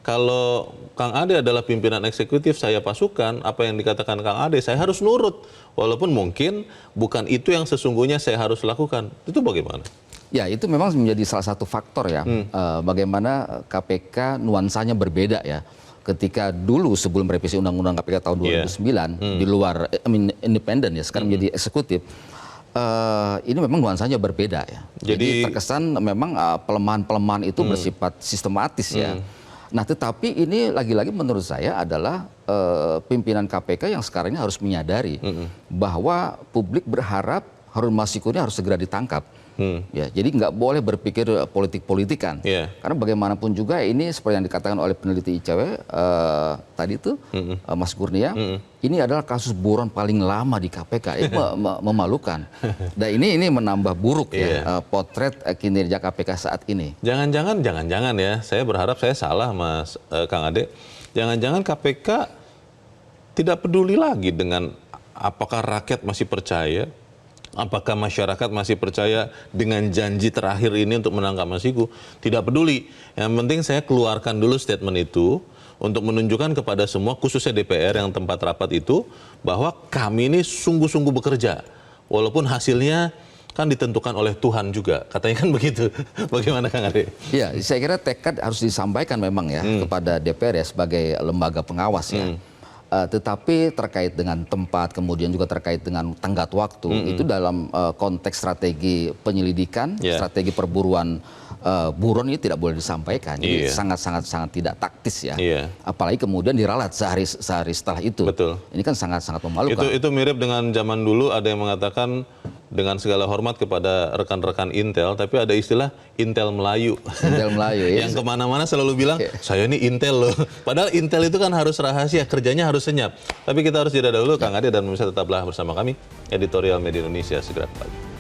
A: kalau Kang Ade adalah pimpinan eksekutif, saya pasukan, apa yang dikatakan Kang Ade, saya harus nurut. Walaupun mungkin bukan itu yang sesungguhnya saya harus lakukan. Itu bagaimana?
B: Ya, itu memang menjadi salah satu faktor ya. Bagaimana KPK nuansanya berbeda ya. ketika dulu sebelum revisi Undang-Undang KPK tahun 2009 di luar independen ya, sekarang menjadi eksekutif. Ini memang nuansanya berbeda ya. Jadi terkesan memang pelemahan-pelemahan itu bersifat sistematis ya. Nah, tetapi ini lagi-lagi menurut saya adalah pimpinan KPK yang sekarang ini harus menyadari bahwa publik berharap Harun Masiku ini harus segera ditangkap. Ya, jadi nggak boleh berpikir politik-politikan. Karena bagaimanapun juga ini seperti yang dikatakan oleh peneliti ICW tadi itu Mas Kurnia, ini adalah kasus buron paling lama di KPK. Itu memalukan. Dan ini menambah buruk ya potret kinerja KPK saat ini.
A: Jangan-jangan ya, saya berharap saya salah Mas Kang Ade. Jangan-jangan KPK tidak peduli lagi dengan apakah rakyat masih percaya. Apakah masyarakat masih percaya dengan janji terakhir ini untuk menangkap Masiku? Tidak peduli. Yang penting saya keluarkan dulu statement itu untuk menunjukkan kepada semua, khususnya DPR yang tempat rapat itu, bahwa kami ini sungguh-sungguh bekerja. Walaupun hasilnya kan ditentukan oleh Tuhan juga. Katanya kan begitu. Bagaimana Kang Ade?
B: Ya, saya kira tekad harus disampaikan memang ya kepada DPR ya sebagai lembaga pengawas ya. Tetapi terkait dengan tempat, kemudian juga terkait dengan tenggat waktu, itu dalam konteks strategi penyelidikan, strategi perburuan buron ini tidak boleh disampaikan. Jadi sangat-sangat tidak taktis ya. Apalagi kemudian diralat sehari setelah itu.
A: Betul.
B: Ini kan sangat-sangat memalukan.
A: Itu mirip dengan zaman dulu ada yang mengatakan dengan segala hormat kepada rekan-rekan Intel, tapi ada istilah Intel Melayu.
B: Intel Melayu ya.
A: Yang kemana-mana selalu bilang, saya ini Intel loh. Padahal Intel itu kan harus rahasia, kerjanya harus senyap. Tapi kita harus jeda dahulu, Kang Ade dan pemirsa tetaplah bersama kami. Editorial Media Indonesia segera kembali.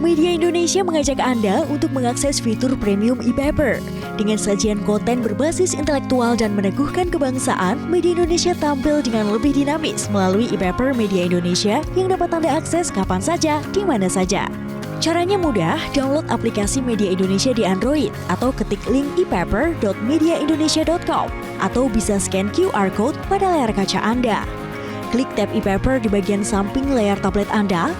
E: Media Indonesia mengajak Anda untuk mengakses fitur premium e-paper. Dengan sajian konten berbasis intelektual dan meneguhkan kebangsaan, Media Indonesia tampil dengan lebih dinamis melalui e-paper Media Indonesia yang dapat Anda akses kapan saja, di mana saja. Caranya mudah, download aplikasi Media Indonesia di Android atau ketik link e-paper.mediaindonesia.com atau bisa scan QR Code pada layar kaca Anda. Klik tab e-paper di bagian samping layar tablet Anda,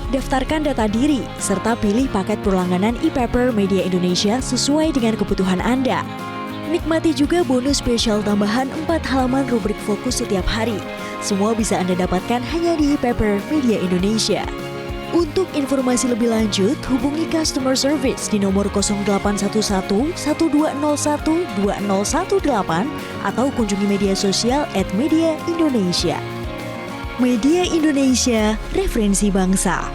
E: daftarkan data diri, serta pilih paket berlangganan e-paper Media Indonesia sesuai dengan kebutuhan Anda. Nikmati juga bonus spesial tambahan 4 halaman rubrik fokus setiap hari. Semua bisa Anda dapatkan hanya di e-paper Media Indonesia. Untuk informasi lebih lanjut, hubungi customer service di nomor 0811 1201 2018 atau kunjungi media sosial @mediaindonesia. Media Indonesia, referensi bangsa.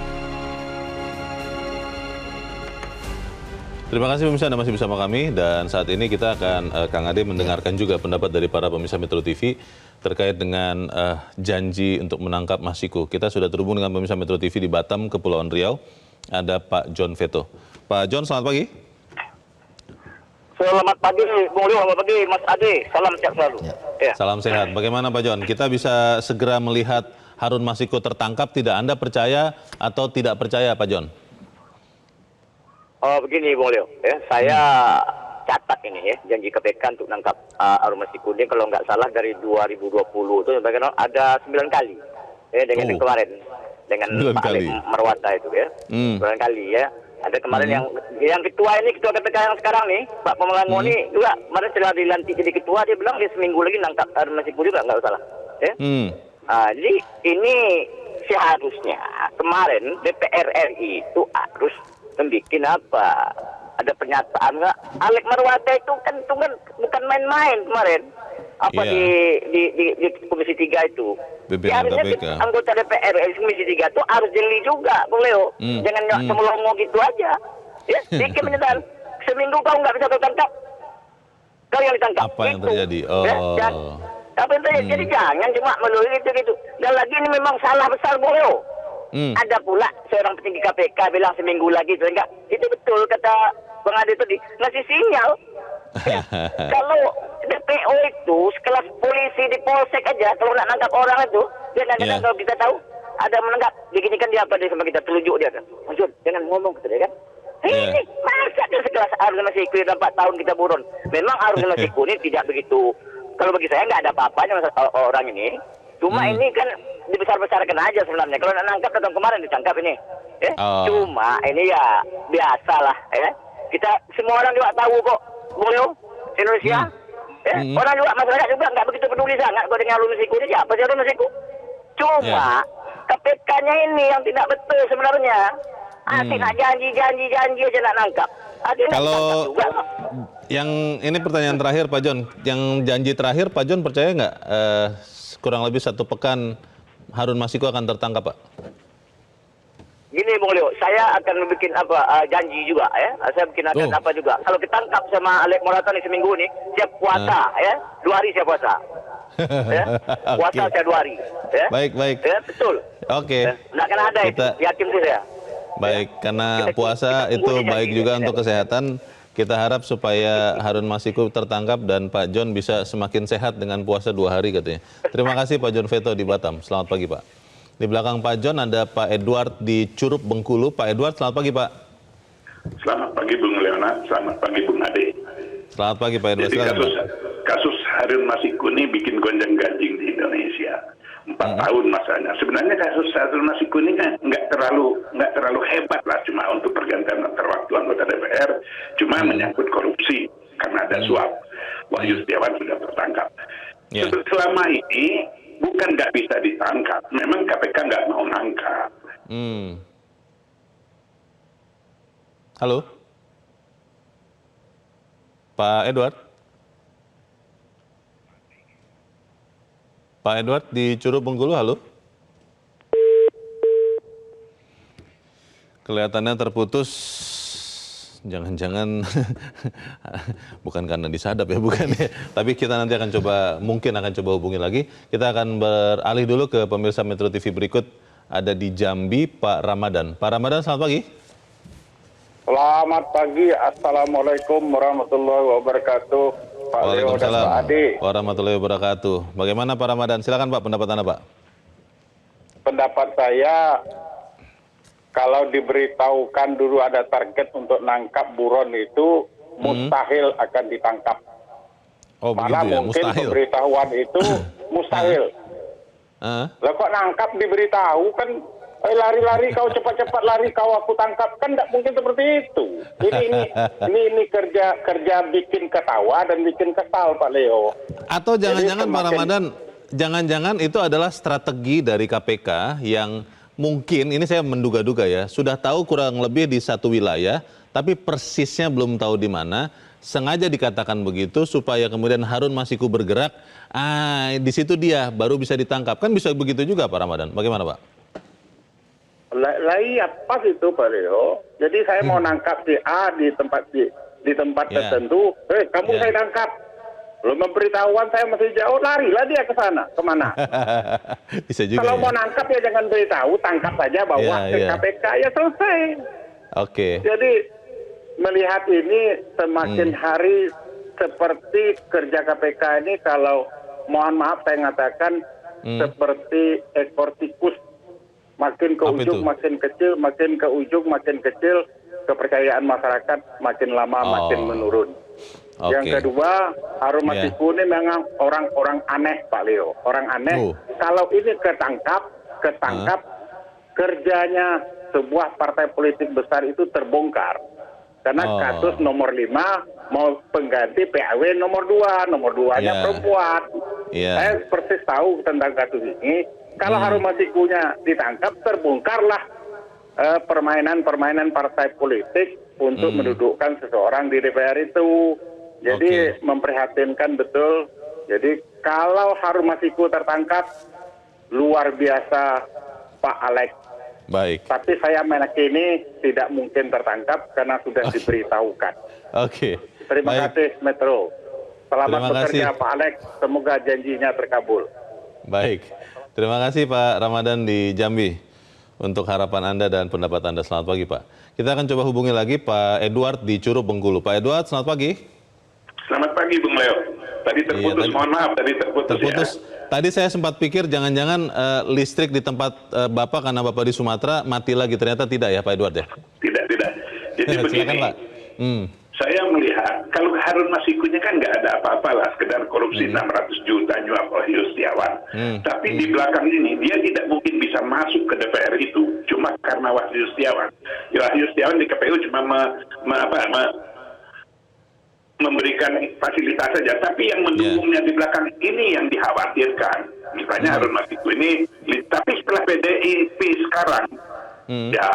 A: Terima kasih pemirsa, Anda masih bersama kami dan saat ini kita akan Kang Ade mendengarkan juga pendapat dari para pemirsa Metro TV terkait dengan janji untuk menangkap Masiku. Kita sudah terhubung dengan pemirsa Metro TV di Batam, Kepulauan Riau. Ada Pak John Veto. Pak John, selamat pagi.
F: Selamat pagi, Bung Leo. Selamat pagi, Mas Ade. Salam sehat selalu. Ya.
A: Salam sehat. Bagaimana Pak John? Kita bisa segera melihat Harun Masiku tertangkap, tidak Anda percaya atau tidak percaya Pak John?
F: Oh, begini, Bung Leo. Ya, saya catat ini ya, janji KPK untuk menangkap Harun Masiku ini kalau nggak salah dari 2020 itu ada 9 kali. Ya, dengan yang kemarin. Dengan Pak Ali Marwata itu ya. 9 kali ya. Ada kemarin yang ketua ini, ketua KPK yang sekarang nih, Pak Pemangano ini juga kemarin setelah dilantik jadi ketua, dia bilang dia seminggu lagi nangkap Harun Masiku juga, nggak salah. Ya? Jadi ini seharusnya kemarin DPR RI itu harus membuat apa? Ada pernyataan nggak? Alex Marwata itu kan bukan main-main kemarin. Apa di Komisi 3 itu. Harusnya anggota DPR Komisi 3 itu harus jeli juga, Bung Leo. Jangan semulongo gitu aja. Ya, bikin pernyataan. Seminggu kau nggak bisa tertangkap. Kau yang ditangkap.
A: Apa yang terjadi?
F: Apa yang terjadi? Jadi jangan cuma melalui gitu. Dan lagi ini memang salah besar, Bung Leo. Ada pula seorang petinggi KPK bilang seminggu lagi. Enggak. Itu betul kata Bang Ade tadi. Ngasih sinyal. Ya, kalau DPO itu sekelas polisi di polsek aja kalau nak nangkap orang itu dia kadang-kadang kalau kita tahu ada menangkap diginikan dia apa dia sama kita telunjuk dia kan muncul jangan ngomong gitu kan ini masa dia sekelas Harun Masiku 4 tahun kita buron memang Harun Masiku ini tidak begitu kalau bagi saya nggak ada apa-apanya orang ini Cuma ini kan dibesar-besarkan aja sebenarnya. Kalau nak nangkap datang kemarin ditangkap ini. Ya. Cuma ini ya biasalah ya. Kita semua orang juga tahu kok, Bung Indonesia. Ya. Orang juga masyarakat juga nggak begitu peduli sangat kok dengan Harun Masiku ini. Siapa sih Harun Masiku? Cuma KPK-nya ini yang tidak betul sebenarnya. Asik nak janji aja nak nangkap.
A: Kalau yang ini pertanyaan terakhir Pak John, yang janji terakhir Pak John percaya nggak kurang lebih 1 pekan Harun Masiku akan tertangkap, Pak?
F: Gini Bung Leo, saya akan bikin janji juga ya. Saya bikin akan apa juga. Kalau ketangkap sama Alek Morata nih seminggu nih, siap puasa ya. 2 hari saya puasa. Ya. Puasa saya 2 hari. Ya.
A: Baik.
F: Ya, betul.
A: Oke.
F: Nggak akan ada itu, yakin sih saya.
A: Baik, karena puasa itu baik juga untuk kesehatan. Kita harap supaya Harun Masiku tertangkap dan Pak John bisa semakin sehat dengan puasa 2 hari katanya. Terima kasih Pak John Veto di Batam. Selamat pagi Pak. Di belakang Pak John ada Pak Edward di Curup Bengkulu. Pak Edward, selamat pagi Pak.
G: Selamat pagi Bung Leonard, selamat pagi Bung Ade.
A: Selamat pagi Pak Edward.
G: Jadi kasus Harun Masiku ini bikin gonjang-ganjing di Indonesia. 4 tahun masanya. Sebenarnya kasus Harun Masiku ini kan nggak terlalu hebat lah, cuma untuk pergantian antar waktu anggota DPR, cuma menyangkut korupsi karena ada suap. Wahyu Setiawan sudah tertangkap. Selama ini bukan nggak bisa ditangkap, memang KPK nggak mau nangkap.
A: Halo, Pak Edward. Pak Edward di Curup Bengkulu, halo. Kelihatannya terputus. Jangan-jangan bukan karena disadap ya, bukan ya. Tapi kita nanti mungkin akan coba hubungi lagi. Kita akan beralih dulu ke pemirsa Metro TV berikut. Ada di Jambi, Pak Ramadan. Pak Ramadan, selamat pagi.
H: Selamat pagi, Assalamualaikum warahmatullahi wabarakatuh. Pak Leo dan Pak Ade.
A: Warahmatullahi wabarakatuh. Bagaimana Pak Ramadan? Silakan Pak, pendapat Anda Pak.
H: Pendapat saya, kalau diberitahukan dulu ada target untuk nangkap buron itu, mustahil akan ditangkap.
A: Oh,
H: mana
A: begitu ya?
H: mungkin
A: Mustahil.
H: pemberitahuan itu mustahil. Lah kok nangkap diberitahu kan, lari-lari kau, cepat-cepat lari kau, aku tangkap, kan tidak mungkin seperti itu. Ini kerja bikin ketawa dan bikin kesal Pak Leo.
A: Atau jangan-jangan Pak Ramadan, jangan-jangan itu adalah strategi dari KPK yang mungkin, ini saya menduga-duga ya, sudah tahu kurang lebih di satu wilayah, tapi persisnya belum tahu di mana, sengaja dikatakan begitu supaya kemudian Harun Masiku bergerak, di situ dia baru bisa ditangkap. Kan bisa begitu juga Pak Ramadan, bagaimana Pak?
H: Iya pas itu Pak Leo. Jadi saya mau nangkap si A di tempat tertentu, kamu saya tangkap. Belum memberitahuan saya masih jauh, larilah dia ke sana, kemana?
A: Bisa juga.
H: Kalau
A: ya?
H: mau nangkap ya jangan beritahu, tangkap saja, bawa ke KPK ya selesai.
A: Oke.
H: Jadi melihat ini semakin hari seperti kerja KPK ini, kalau mohon maaf saya mengatakan seperti ekor tikus, makin ke ujung makin kecil, makin ke ujung makin kecil, kepercayaan masyarakat makin lama makin menurun. Yang kedua, Harun Masiku ini memang orang-orang aneh Pak Leo, orang aneh. Kalau ini ketangkap, kerjanya sebuah partai politik besar itu terbongkar. Karena kasus nomor 5 mau pengganti PAW nomor 2, nomor 2-nya perempuan. Saya persis tahu tentang kasus ini. Kalau Harun Masikunya ditangkap, terbongkarlah permainan-permainan partai politik untuk mendudukkan seseorang di DPR itu. Jadi memprihatinkan betul. Jadi kalau Harun Masiku tertangkap, luar biasa Pak Alex.
A: Baik.
H: Tapi saya meyakini tidak mungkin tertangkap karena sudah diberitahukan. Terima kasih Metro. Selamat bekerja Pak Alex. Semoga janjinya terkabul.
A: Baik. Terima kasih Pak Ramadan di Jambi untuk harapan Anda dan pendapat Anda. Selamat pagi Pak. Kita akan coba hubungi lagi Pak Edward di Curup Bengkulu. Pak Edward, selamat pagi.
G: Selamat pagi Bung Leo. Tadi terputus, mohon maaf, tadi terputus. Ya.
A: Tadi saya sempat pikir jangan-jangan listrik di tempat Bapak karena Bapak di Sumatera mati lagi. Ternyata tidak ya Pak Edward ya?
G: Tidak. Jadi begini,
A: silakan, Pak.
G: Saya melihat kalau Harun Masikunya kan nggak ada apa-apa apalah, sekedar korupsi 600 juta nyuap Wahyu Setiawan. Tapi di belakang ini dia tidak mungkin bisa masuk ke DPR itu cuma karena Wahyu Setiawan. Wahyu Setiawan di KPU cuma memberikan fasilitas saja, tapi yang mendukungnya di belakang ini yang dikhawatirkan. Misalnya Harun Masiku ini, tapi setelah PDIP sekarang ya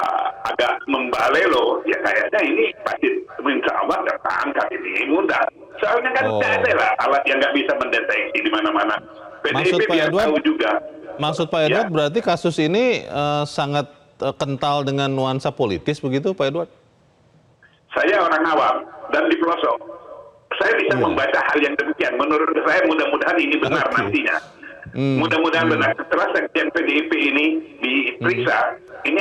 G: agak membalelo, ya kayaknya ini pasti insya Allah tertangkap ini mudah. Soalnya kan tidak ada lah alat yang nggak bisa mendeteksi di mana-mana. PDIP biar tahu juga.
A: Maksud Pak Edward berarti kasus ini sangat kental dengan nuansa politis begitu, Pak Edward? Saya
G: orang awam dan di pelosok. Saya bisa membaca hal yang demikian. Menurut saya mudah-mudahan ini benar nantinya. Mudah-mudahan benar. Setelah sekjen PDIP ini diperiksa, ini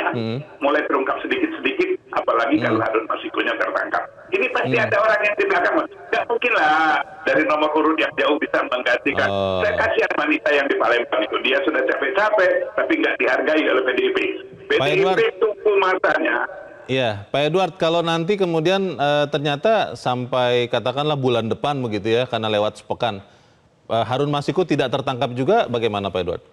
G: mulai terungkap sedikit-sedikit, apalagi kalau Harun Masikunya tertangkap. Ini pasti ada orang yang di belakang. Tidak mungkin lah dari nomor urut yang jauh bisa menggantikan. Saya kasihan wanita yang di Palembang itu. Dia sudah capek-capek, tapi nggak dihargai oleh PDIP. PDIP tunggu masanya.
A: Iya, Pak Edward, kalau nanti kemudian ternyata sampai katakanlah bulan depan begitu ya, karena lewat sepekan, Harun Masiku tidak tertangkap juga, bagaimana Pak Edward?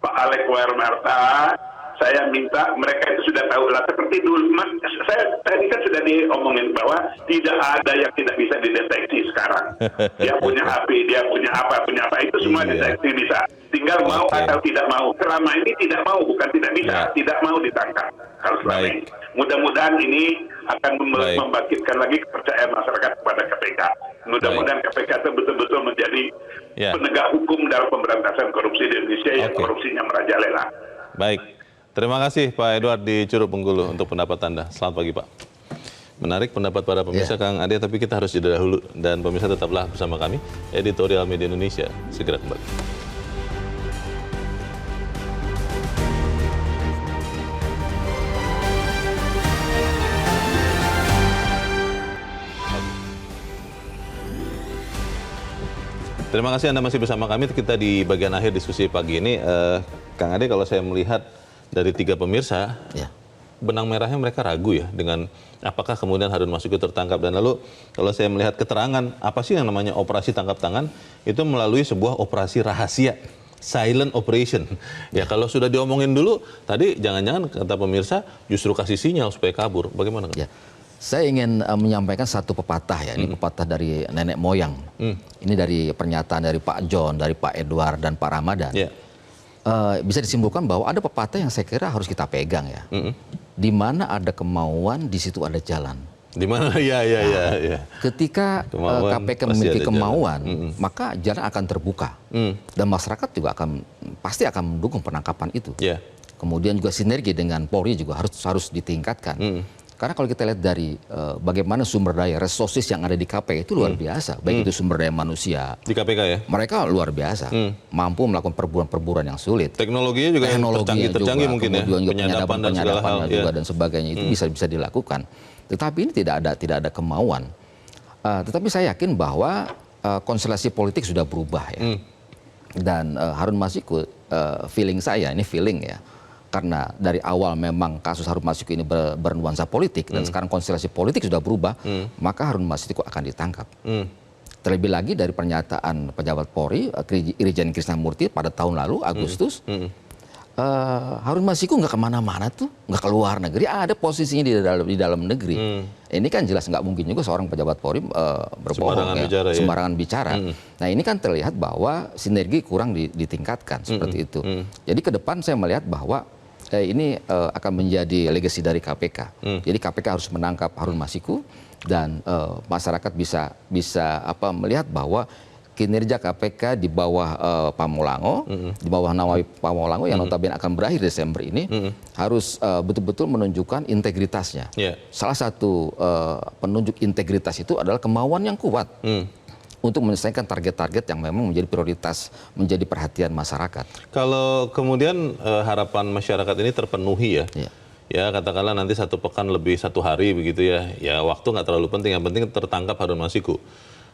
G: Pak Alek Wermarta, saya minta mereka itu sudah tahu lah, seperti dulu, saya tadi kan sudah diomongin bahwa tidak ada yang tidak bisa dideteksi sekarang. Dia punya HP, dia punya apa, itu semua deteksi bisa. Tinggal mau atau tidak mau. Selama ini tidak mau, bukan tidak bisa, tidak mau ditangkap. Kalau selama ini. Mudah-mudahan ini akan membangkitkan lagi kepercayaan masyarakat kepada KPK. Mudah-mudahan KPK itu betul-betul menjadi penegak hukum dalam pemberantasan korupsi di Indonesia yang korupsinya merajalela.
A: Baik. Terima kasih Pak Edward di Curug Bengkulu untuk pendapat Anda. Selamat pagi Pak. Menarik pendapat para pemirsa Kang Ade, tapi kita harus jeda dahulu. Dan pemirsa tetaplah bersama kami, Editorial Media Indonesia. Segera kembali. Terima kasih Anda masih bersama kami. Kita di bagian akhir diskusi pagi ini. Kang Ade, kalau saya melihat dari 3 pemirsa, benang merahnya mereka ragu ya dengan apakah kemudian Harun Masiku tertangkap. Dan lalu kalau saya melihat keterangan, apa sih yang namanya operasi tangkap tangan, itu melalui sebuah operasi rahasia. Silent operation. Ya kalau sudah diomongin dulu, tadi jangan-jangan kata pemirsa justru kasih sinyal supaya kabur. Bagaimana?
B: Ya. Saya ingin menyampaikan satu pepatah ya, ini pepatah dari nenek moyang. Ini dari pernyataan dari Pak John, dari Pak Edward dan Pak Ramadan. Bisa disimpulkan bahwa ada pepatah yang saya kira harus kita pegang ya. Di mana ada kemauan, di situ ada jalan.
A: Di mana? Ya.
B: Ketika KPK memiliki kemauan, maka jalan akan terbuka. Dan masyarakat juga pasti akan mendukung penangkapan itu. Kemudian juga sinergi dengan Polri juga harus ditingkatkan. Karena kalau kita lihat dari bagaimana sumber daya resources yang ada di KPK itu luar biasa. Baik itu sumber daya manusia.
A: Di KPK ya?
B: Mereka luar biasa. Mampu melakukan perburuan-perburuan yang sulit.
A: Teknologinya juga tercanggih mungkin ya.
B: Kemudian juga penyadapan juga dan sebagainya itu bisa dilakukan. Tetapi ini tidak ada kemauan. Tetapi saya yakin bahwa konstelasi politik sudah berubah ya. Dan Harun Masiku, feeling saya, ini feeling ya. Karena dari awal memang kasus Harun Masiku ini bernuansa politik dan sekarang konstelasi politik sudah berubah, maka Harun Masiku akan ditangkap. Terlebih lagi dari pernyataan pejabat Polri, Irjen Krisnamurti pada tahun lalu, Agustus, Harun Masiku nggak kemana-mana tuh, nggak keluar negeri, ada posisinya di dalam negeri. Ini kan jelas nggak mungkin juga seorang pejabat Polri berbohong, sembarangan bicara. Nah ini kan terlihat bahwa sinergi kurang ditingkatkan seperti itu. Jadi ke depan saya melihat bahwa ini akan menjadi legasi dari KPK. Jadi KPK harus menangkap Harun Masiku dan masyarakat bisa melihat bahwa kinerja KPK di bawah Pamulango, di bawah Nawawi Pamulango yang notabene akan berakhir Desember ini harus betul-betul menunjukkan integritasnya. Salah satu penunjuk integritas itu adalah kemauan yang kuat untuk menyelesaikan target-target yang memang menjadi prioritas, menjadi perhatian masyarakat.
A: Kalau kemudian harapan masyarakat ini terpenuhi ya katakanlah nanti 1 pekan lebih 1 hari begitu ya waktu nggak terlalu penting, yang penting tertangkap Harun Masiku.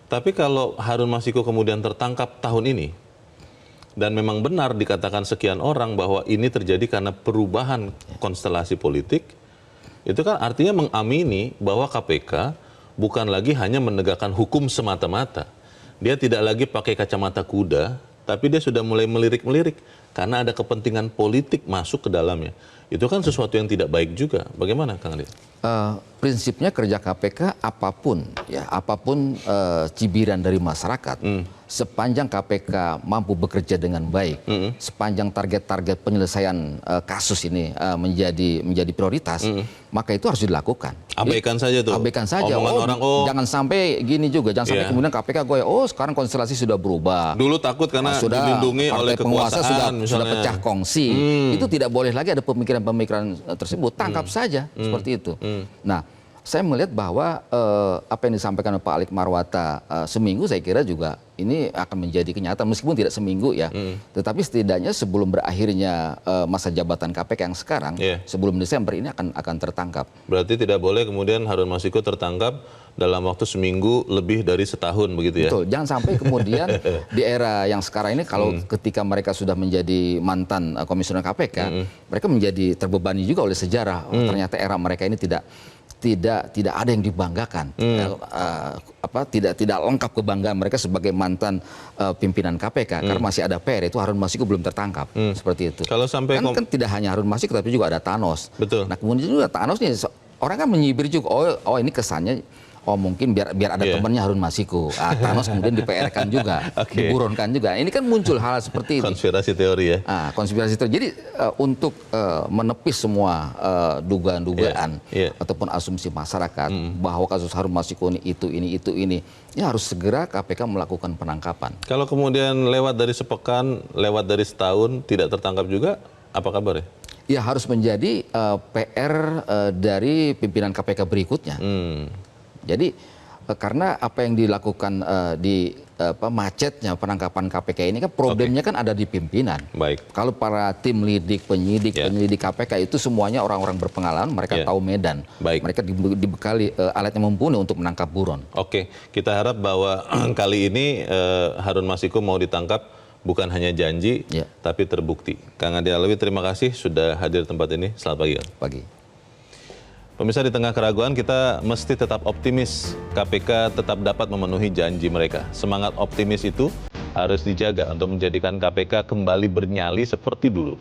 A: Tapi kalau Harun Masiku kemudian tertangkap tahun ini, dan memang benar dikatakan sekian orang bahwa ini terjadi karena perubahan konstelasi politik, itu kan artinya mengamini bahwa KPK bukan lagi hanya menegakkan hukum semata-mata, dia tidak lagi pakai kacamata kuda, tapi dia sudah mulai melirik-melirik karena ada kepentingan politik masuk ke dalamnya. Itu kan sesuatu yang tidak baik juga. Bagaimana, Kang Adi?
B: Prinsipnya kerja KPK apapun cibiran dari masyarakat, sepanjang KPK mampu bekerja dengan baik, sepanjang target-target penyelesaian kasus ini menjadi prioritas, maka itu harus dilakukan.
A: Abaikan saja tuh.
B: Abaikan saja.
A: Orang,
B: jangan sampai gini juga, jangan sampai kemudian KPK sekarang konstelasi sudah berubah.
A: Dulu takut karena dilindungi oleh
B: penguasa
A: kekuasaan
B: sudah pecah kongsi. Itu tidak boleh lagi ada pemikiran-pemikiran tersebut. Tangkap saja seperti itu. Nah, saya melihat bahwa apa yang disampaikan oleh Pak Alik Marwata seminggu, saya kira juga ini akan menjadi kenyataan meskipun tidak seminggu ya. Tetapi setidaknya sebelum berakhirnya masa jabatan KPK yang sekarang, sebelum Desember ini akan tertangkap.
A: Berarti tidak boleh kemudian Harun Masiku tertangkap dalam waktu seminggu lebih dari setahun begitu ya?
B: Betul, jangan sampai kemudian di era yang sekarang ini kalau ketika mereka sudah menjadi mantan komisioner KPK, mereka menjadi terbebani juga oleh sejarah. Ternyata era mereka ini tidak ada yang dibanggakan, tidak lengkap kebanggaan mereka sebagai mantan pimpinan KPK karena masih ada PR, itu Harun Masiku belum tertangkap seperti itu.
A: Kalau sampai
B: kan tidak hanya Harun Masiku tapi juga ada Thanos.
A: Betul.
B: Nah kemudian juga Thanos nih orang kan menyibir juga, ini kesannya mungkin biar ada temannya Harun Masiku. Thanos kemudian di-PR-kan juga, diburonkan juga. Ini kan muncul hal seperti ini.
A: Konspirasi teori ya?
B: Konspirasi teori. Jadi untuk menepis semua dugaan-dugaan ataupun asumsi masyarakat bahwa kasus Harun Masiku ini, ya harus segera KPK melakukan penangkapan.
A: Kalau kemudian lewat dari sepekan, lewat dari setahun, tidak tertangkap juga, apa kabar ya?
B: Ya harus menjadi PR dari pimpinan KPK berikutnya. Jadi karena apa yang dilakukan di macetnya penangkapan KPK ini kan problemnya kan ada di pimpinan.
A: Baik.
B: Kalau para tim penyidik KPK itu semuanya orang-orang berpengalaman, mereka tahu medan.
A: Baik.
B: Mereka dibekali alat yang mumpuni untuk menangkap buron.
A: Oke, kita harap bahwa kali ini Harun Masiku mau ditangkap bukan hanya janji, tapi terbukti. Kang Adi Alawi, terima kasih sudah hadir di tempat ini. Selamat pagi, Kang.
B: Pagi.
A: Pemirsa, di tengah keraguan kita mesti tetap optimis. KPK tetap dapat memenuhi janji mereka. Semangat optimis itu harus dijaga untuk menjadikan KPK kembali bernyali seperti dulu.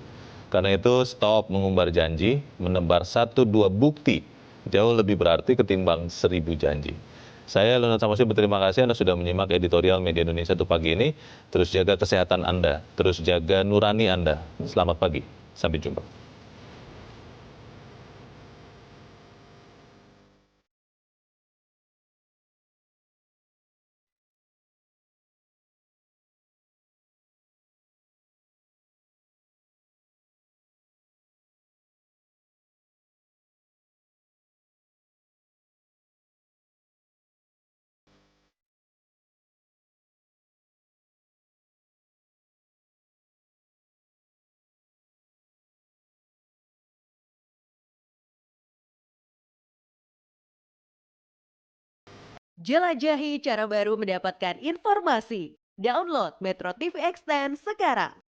A: Karena itu stop mengumbar janji, menebar 1-2 bukti jauh lebih berarti ketimbang 1000 janji. Saya Leonard Samosir berterima kasih Anda sudah menyimak editorial Media Indonesia untuk pagi ini. Terus jaga kesehatan Anda, terus jaga nurani Anda. Selamat pagi, sampai jumpa.
I: Jelajahi cara baru mendapatkan informasi. Download Metro TV Extend sekarang.